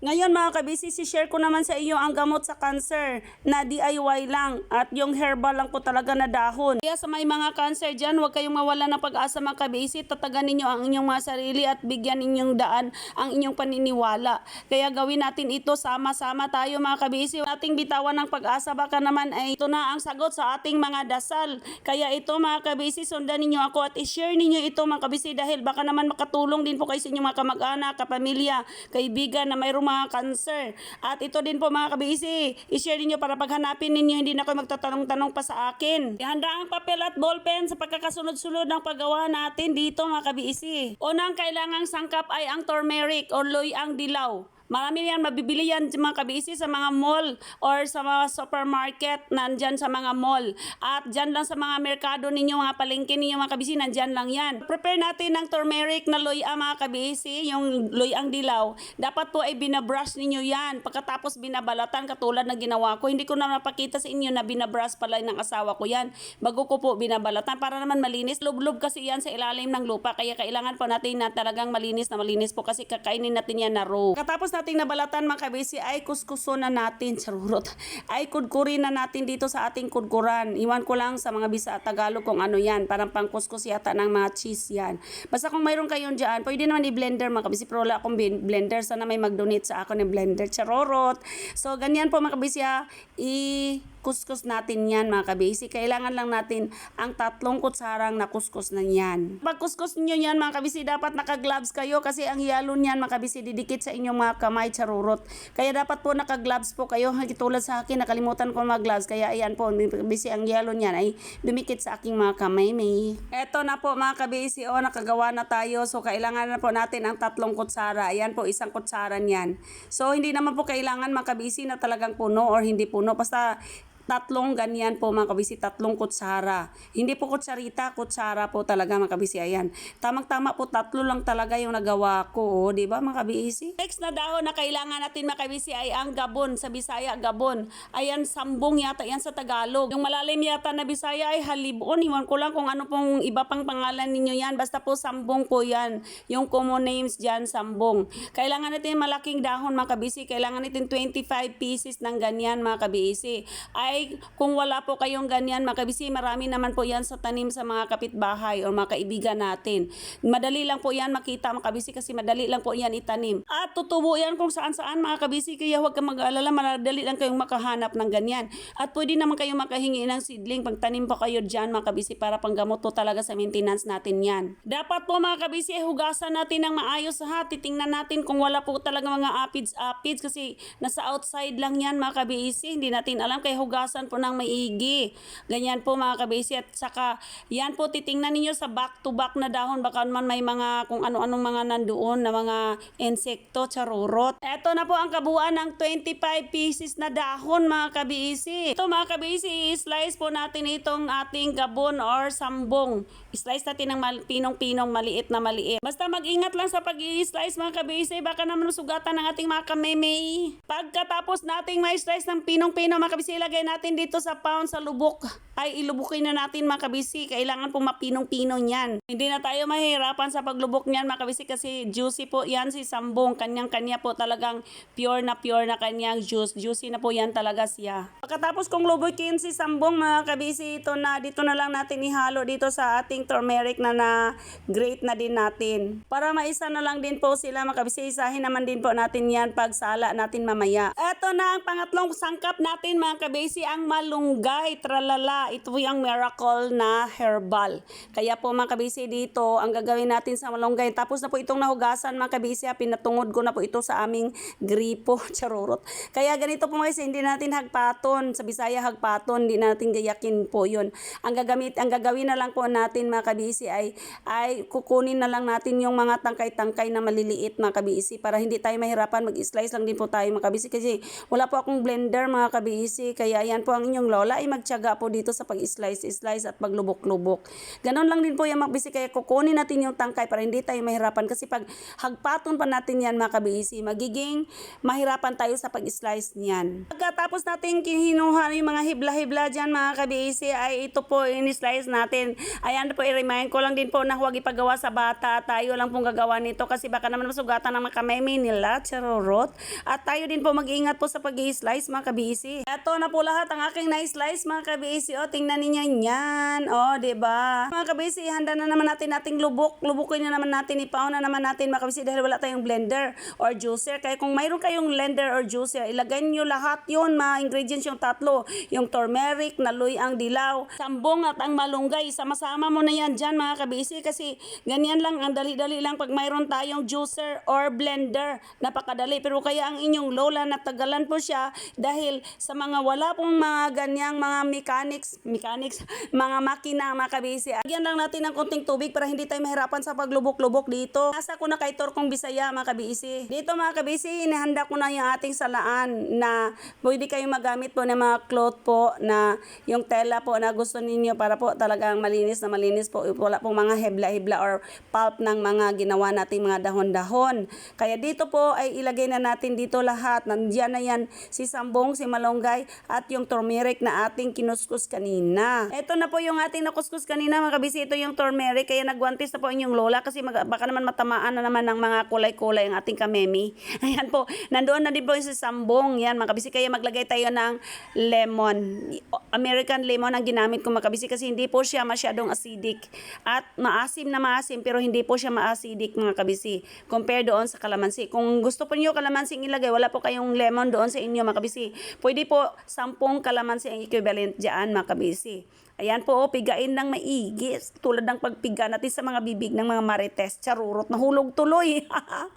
Ngayon mga kabisi, share ko naman sa iyo ang gamot sa cancer na DIY lang at yung herbal lang po talaga na dahon. Kaya sa may mga cancer dyan, huwag kayong mawala ng pag-asa mga kabisi. Tatagan ninyo ang inyong mga sarili at bigyan ninyong daan ang inyong paniniwala. Kaya gawin natin ito, sama-sama tayo mga kabisi. Ating bitawan ng pag-asa, baka naman ay ito na ang sagot sa ating mga dasal. Kaya ito mga kabisi, sundan ninyo ako at i-share ninyo ito mga kabisi dahil baka naman makatulong din po kayo sa inyong mga kamag-anak, kapamilya, kaibigan na mayroong mga cancer. At ito din po mga kabisi, i-share niyo para paghanapin ninyo, hindi na kayo magtatanong-tanong pa sa akin. Ihanda ang papel at ballpen sa pagkakasunod-sunod ng paggawa natin dito mga kabisi. Unang kailangang sangkap ay ang turmeric o loyang dilaw. Marami yan, mabibili yan mga kabisi sa mga mall or sa mga supermarket, nandyan sa mga mall. At dyan lang sa mga merkado ninyo, mga palengke ninyo mga kabisi, nandyan lang yan. Prepare natin ng turmeric na loya mga kabisi, yung loyang dilaw. Dapat po ay binabrush ninyo yan. Pagkatapos binabalatan katulad na ginawa ko. Hindi ko na napakita sa inyo na binabrush pala ng asawa ko yan. Bago ko po binabalatan para naman malinis. Lublob kasi yan sa ilalim ng lupa. Kaya kailangan po natin na talagang malinis po kasi kakainin natin yan na raw. Katapos ating nabalatan mga kabisi ay kuskuso na natin, charurot, ay kudkurin na natin dito sa ating kudkuran. Iwan ko lang sa mga bisa at Tagalog kung ano yan, parang pangkuskus yata ng mga cheese yan. Basta kung mayroon kayong dyan, pwede naman i-blender mga kabisi, pero wala akong blender, sana may mag-donate sa ako ng blender, charurot. So ganyan po mga kabisi ha, kuskus natin yan mga kabisi. Kailangan lang natin ang 3 kutsarang na kuskus na yan. Pag kuskus nyo yan mga kabisi, dapat naka-gloves kayo kasi ang yelo niyan mga kabisi didikit sa inyong mga kamay, charurot. Kaya dapat po naka-gloves po kayo. Tulad sa akin, nakalimutan ko mag-gloves. Kaya ayan po, mga kabisi, ang yelo niyan ay dumikit sa aking mga kamay. Eto na po mga kabisi, nakagawa na tayo. So kailangan na po natin ang 3 kutsara. Ayan po, 1 kutsara niyan. So hindi naman po kailangan mga kabisi na talagang puno or hindi puno. Basta 3 ganyan po mga kabisi, 3 kutsara. Hindi po kutsarita, kutsara po talaga mga kabisi. Ayan. Tamang-tama po 3 lang talaga yung nagawa ko. Di ba mga kabisi? Next na dahon na kailangan natin mga kabisi ay ang gabon. Sa Bisaya, gabon. Ayan, sambong yata yan sa Tagalog. Yung malalim yata na Bisaya ay halibon. Iwan ko lang kung ano pong iba pang pangalan ninyo yan. Basta po sambong po yan. Yung common names dyan, sambong. Kailangan natin malaking dahon mga kabisi. Kailangan natin 25 pieces ng ganyan mga kabisi. Ay kung wala po kayong ganyan mga kabisi, marami naman po yan sa tanim sa mga kapitbahay o mga kaibigan natin. Madali lang po yan makita mga kabisi kasi madali lang po yan itanim. At tutubo yan kung saan-saan mga kabisi, kaya huwag kang mag-aalala, madali lang kayong makahanap ng ganyan. At pwede naman kayong makahingi ng seedling pagtanim pa kayo dyan mga kabisi para panggamot po talaga sa maintenance natin yan. Dapat po mga kabisi, hugasan natin ng maayos ha. Titingnan natin kung wala po talaga mga aphids kasi nasa outside lang yan mga kabisi. Hindi natin alam kaya hugasan po ng maigi. Ganyan po mga kabisi. At saka yan po titingnan ninyo sa back to back na dahon. Baka naman may mga kung ano-anong mga nandoon na mga insekto, charurot. Ito na po ang kabuuan ng 25 pieces na dahon mga kabisi. Ito mga kabisi, slice po natin itong ating gabon or sambong. Slice natin ng pinong-pinong maliit na maliit. Basta mag-ingat lang sa pag-i-slice mga kabisi. Baka naman sugatan ng ating mga kamemay. Pagkatapos nating may slice ng pinong-pinong mga kabisi, ilagay natin dito sa pound sa lubok. Ay ilubukin na natin mga kabisi. Kailangan po mapinong-pinong yan. Hindi na tayo mahirapan sa paglubok niyan mga kabisi kasi juicy po yan si sambong. Kanyang-kanya po talagang pure na kanyang juice. Juicy na po yan talaga siya. Pagkatapos kong lubukin si sambong mga kabisi, dito na lang natin ihalo dito sa ating turmeric na grate na din natin. Para maisa na lang din po sila mga kabisi. Isahin naman din po natin yan pag sala natin mamaya. Eto na ang pangatlong sangkap natin mga kabisi, ang malunggay, tralala. Ito yung miracle na herbal. Kaya po mga kabisi dito, ang gagawin natin sa malunggay. Tapos na po itong nahugasan mga kabisi, pinatungod ko na po ito sa aming gripo, charurot. Kaya ganito po mga kabisi, hindi natin hagpaton. Sa Bisaya hagpaton, hindi natin gayakin po yun. Ang gagawin na lang po natin mga kabisi ay kukunin na lang natin yung mga tangkay-tangkay na maliliit mga kabisi para hindi tayo mahirapan mag-slice lang din po tayo mga kabisi kasi wala po akong blender mga kabisi. Kaya ayan po ang inyong lola ay magtiyaga po dito sa pag-slice at paglubok-lubok. Ganon lang din po yung mga kabisi, kaya kukunin natin yung tangkay para hindi tayo mahirapan kasi pag hagpaton pa natin yan mga kabisi, magiging mahirapan tayo sa pag-slice niyan. Pagkatapos natin kinuha yung mga hibla-hibla dyan mga kabisi, ay ito po in-slice natin. Ayan po, i-remind ko lang din po na huwag ipagawa sa bata. Tayo lang pong gagawa nito kasi baka naman masugatan ng mga kameme nila, charorot. At tayo din po mag-iingat po sa pag-i-slice mga kabisi. Ito na po lahat ang aking na-slice mga kabisi. O, tingnan niyo yan. O, diba? Mga kabisi, handa na naman natin ating lubok. Lubukin na naman natin, ipaw na naman natin mga kabisi dahil wala tayong blender or juicer. Kaya kung mayroon kayong blender or juicer, ilagay niyo lahat yun, mga ingredients yung tatlo. Yung turmeric, naluy ang dilaw, sambong at ang malunggay. Sama-sama mo na yan dyan mga kabisi kasi ganyan lang, ang dali-dali lang pag mayroon tayong juicer or blender. Napakadali. Pero kaya ang inyong lola natagalan po siya dahil sa mga wala pong mga ganyang mga mechanics, mga makina mga kabisi. Agyan lang natin ng konting tubig para hindi tayo mahirapan sa paglubok-lubok dito. Nasa ko na kay Torkong Bisaya mga kabisi. Dito mga kabisi, inihanda ko na yung ating salaan na pwede kayong magamit po ng mga cloth po na yung tela po na gusto ninyo para po talagang malinis po. Wala pong mga hebla-hebla or pulp ng mga ginawa nating mga dahon-dahon. Kaya dito po ay ilagay na natin dito lahat. Nandiyan na yan si sambong, si malunggay at yung turmeric na ating kinuskus kanina. Ito na po yung ating nakuskus kanina mga kabisi. Ito yung turmeric. Kaya nagwantis na po inyong lola kasi baka naman matamaan na naman ng mga kulay-kulay ang ating kamemi. Ayan po. Nandoon na din po yung si sambong. Yan mga kabisi. Kaya maglagay tayo ng lemon. American lemon ang ginamit ko mga kabisi kasi hindi po siya masyadong acidic. At maasim na maasim pero hindi po siya ma-acidic mga kabisi. Compare doon sa kalamansi. Kung gusto po niyo kalamansing ilagay, wala po kayong lemon doon sa inyo mga kabisi. Pwede po 10 kalamansi ang equivalent dyan mga kabisi. Ayan po, pigain ng maigi. Tulad ng pagpiga natin sa mga bibig ng mga marites. Charurot, nahulog tuloy.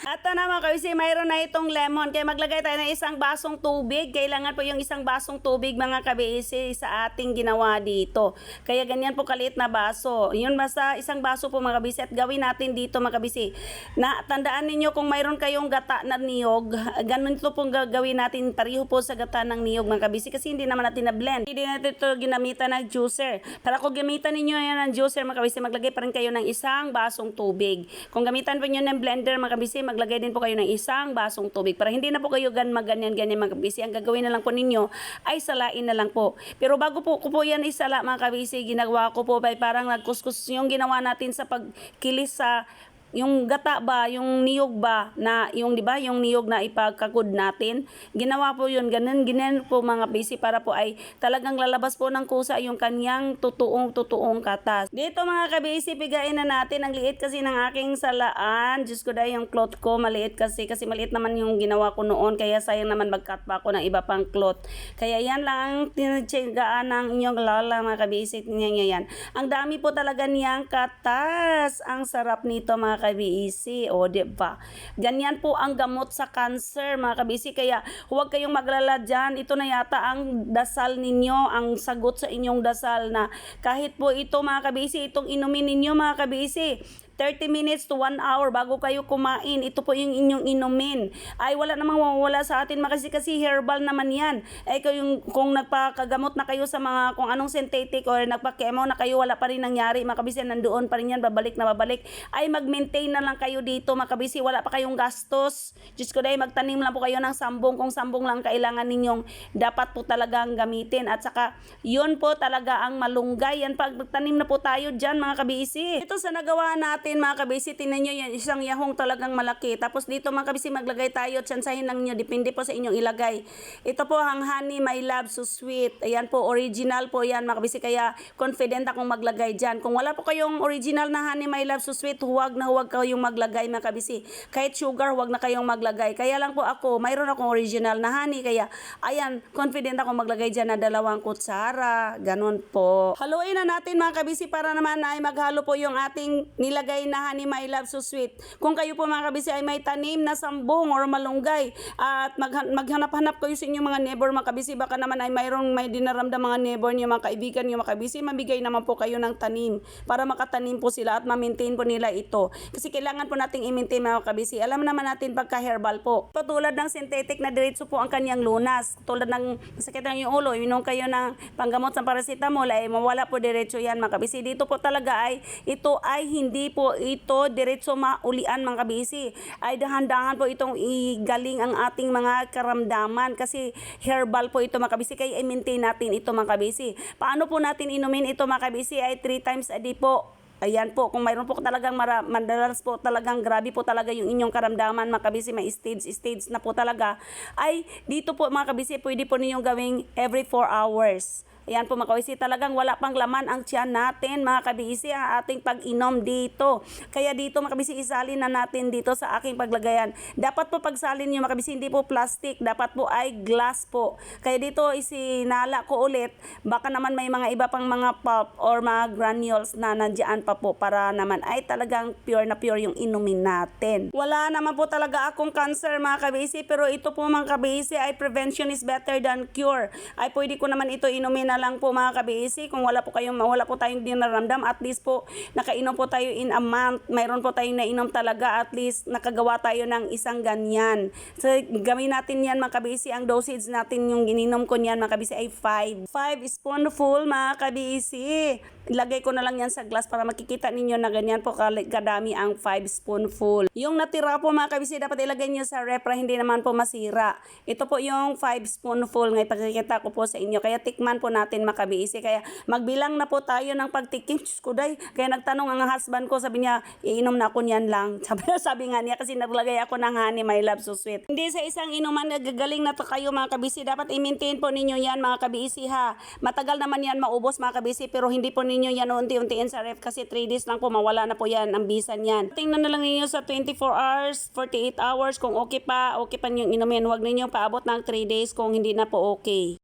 At na mga kabisi, mayroon na itong lemon. Kaya maglagay tayo ng isang basong tubig. Kailangan po yung isang basong tubig mga kabisi sa ating ginawa dito. Kaya ganyan po kaliit na baso. Yun basta isang baso po mga kabisi. At gawin natin dito mga kabisi. Na, tandaan ninyo kung mayroon kayong gata na niyog, ganun ito pong gagawin natin pareho po sa gata ng niyog mga kabisi. Kasi hindi naman natin na blend. Hindi natin ito ginamitan ng juicer. Para kung gamitan ninyo yan ng juicer mga kabisi, maglagay pa rin kayo ng isang basong tubig. Kung gamitan po nyo ng blender mga kabisi, maglagay din po kayo ng isang basong tubig. Para hindi na po kayo ganyan-ganyan mga kabisi. Ang gagawin na lang po ninyo ay salain na lang po. Pero bago po ko po yan isala mga kabisi, ginagawa ko po ay parang nagkuskus yung ginawa natin sa pagkilis sa yung gata ba, yung niyog ba na yung 'di ba, yung niyog na ipagkakud natin. Ginawa po 'yun, ganun po mga bisi para po ay talagang lalabas po ng kusa yung kanyang totoong katas. Dito mga kabisi, pigain na natin. Ang liit kasi ng aking salaan. Diyos ko dahil yung cloth ko maliit kasi maliit naman yung ginawa ko noon, kaya sayang naman mag-cut pa ako ng iba pang cloth. Kaya yan lang ang tinatsagaan ng inyong lola mga kabisi. Tingnan yan. Ang dami po talaga niyang katas. Ang sarap nito mga kabisi, o diba? Ganyan po ang gamot sa cancer mga kabisi, kaya huwag kayong maglala dyan. Ito na yata ang dasal ninyo, ang sagot sa inyong dasal na kahit po ito mga kabisi, itong inumin ninyo mga kabisi 30 minutes to 1 hour bago kayo kumain. Ito po yung inyong inumin. Ay wala namang mawawala sa atin kasi herbal naman yan. Ay kung nagpakagamot na kayo sa mga kung anong synthetic or nagpa-chemo na kayo, wala pa rin nangyari mga kabisi, nandoon pa rin yan, babalik na babalik. Ay mag-maintain na lang kayo dito mga kabisi, wala pa kayong gastos. Diyos ko dahil magtanim lang po kayo ng sambong kung sambong lang kailangan ninyong dapat po talagang gamitin. At saka yun po talaga ang malunggay. Yan pag magtanim na po tayo dyan mga kabisi. Ito sa nagawa natin mga kabisi, tingnan nyo yan, isang yahong talagang malaki. Tapos dito mga kabisi, maglagay tayo, tsansahin lang nyo, depende po sa inyong ilagay. Ito po ang honey, my love, so sweet. Ayan po, original po yan mga kabisi, kaya confident akong maglagay dyan. Kung wala po kayong original na honey, my love, so sweet, huwag kayong maglagay mga kabisi. Kahit sugar, huwag na kayong maglagay. Kaya lang po ako, mayroon akong original na honey, kaya ayan, confident akong maglagay dyan na 2 kutsara, ganun po. Haluin na natin mga kabisi para naman ay maghalo po yung ating nilagay na Honey My Love So Sweet. Kung kayo po mga kabisi ay may tanim na sambong or malunggay at maghanap-hanap kayo sa inyong mga neighbor mga kabisi, baka naman ay may dinaramdam mga neighbor niyo, mga kaibigan niyo mga kabisi, mabigay naman po kayo ng tanim para makatanim po sila at ma-maintain po nila ito. Kasi kailangan po nating i-maintain mga kabisi. Alam naman natin pagka herbal po. Patulad ng synthetic na diretso po ang kanyang lunas. Tulad ng sakit ng yung ulo, inom kayo ng panggamot sa paracetamol ay mawala po diretso yan mga kabisi. Dito po talaga ay ito ay hindi po ito diretso maulian mga kabisi. Ay dahan-dahan po itong igaling ang ating mga karamdaman kasi herbal po ito mga kabisi, kaya i-maintain natin ito mga kabisi. Paano po natin inumin ito mga kabisi ay 3 times a day po. Ayan po, kung mayroon po talagang madalas po talagang grabe po talaga yung inyong karamdaman mga kabisi, may stage na po talaga, ay dito po mga kabisi, pwede po ninyong gawing every 4 hours. Ayan po mga kabisi, talagang wala pang laman ang tiyan natin mga kabisi ang ating pag-inom dito. Kaya dito mga kabisi, isalin na natin dito sa aking paglagayan. Dapat po pagsalin nyo mga kabisi, hindi po plastic, dapat po ay glass po. Kaya dito isinala ko ulit, baka naman may mga iba pang mga pulp or mga granules na nandiyan pa po para naman ay talagang pure na pure yung inumin natin. Wala naman po talaga akong cancer mga kabisi, pero ito po mga kabisi ay prevention is better than cure. Ay pwede ko naman ito inumin na lang po mga kabisi. Kung wala po tayong dinaramdam, at least po nakainom po tayo in a month, mayroon po tayong nainom talaga, at least nakagawa tayo ng isang ganyan. So gawin natin yan mga kabisi, ang dosage natin yung ininom ko niyan mga kabisi ay 5 spoonful mga kabisi. Ilagay ko na lang yan sa glass para makikita ninyo na ganyan po kadami ang 5 spoonful. Yung natira po mga kabisi, dapat ilagay nyo sa ref para hindi naman po masira. Ito po yung 5 spoonful ngayon pagkikita ko po sa inyo. Kaya tikman po natin mga kabisi. Kaya magbilang na po tayo ng pagtikim. Diyos ko day. Kaya nagtanong ang husband ko, sabi niya, iinom na ako niyan lang. Sabi nga niya kasi naglagay ako ng Honey My Love So Sweet. Hindi sa isang inuman nagagaling na to kayo mga kabisi. Dapat i-maintain po ninyo yan mga kabisi ha. Matagal naman yan maubos mga kabisi, pero hindi po ninyo yan unti-untiin sa ref kasi 3 days lang po mawala na po yan ang bisan yan. Tingnan na lang ninyo sa 24 hours, 48 hours kung okay pa yung inumin. Huwag ninyo paabot ng 3 days kung hindi na po okay.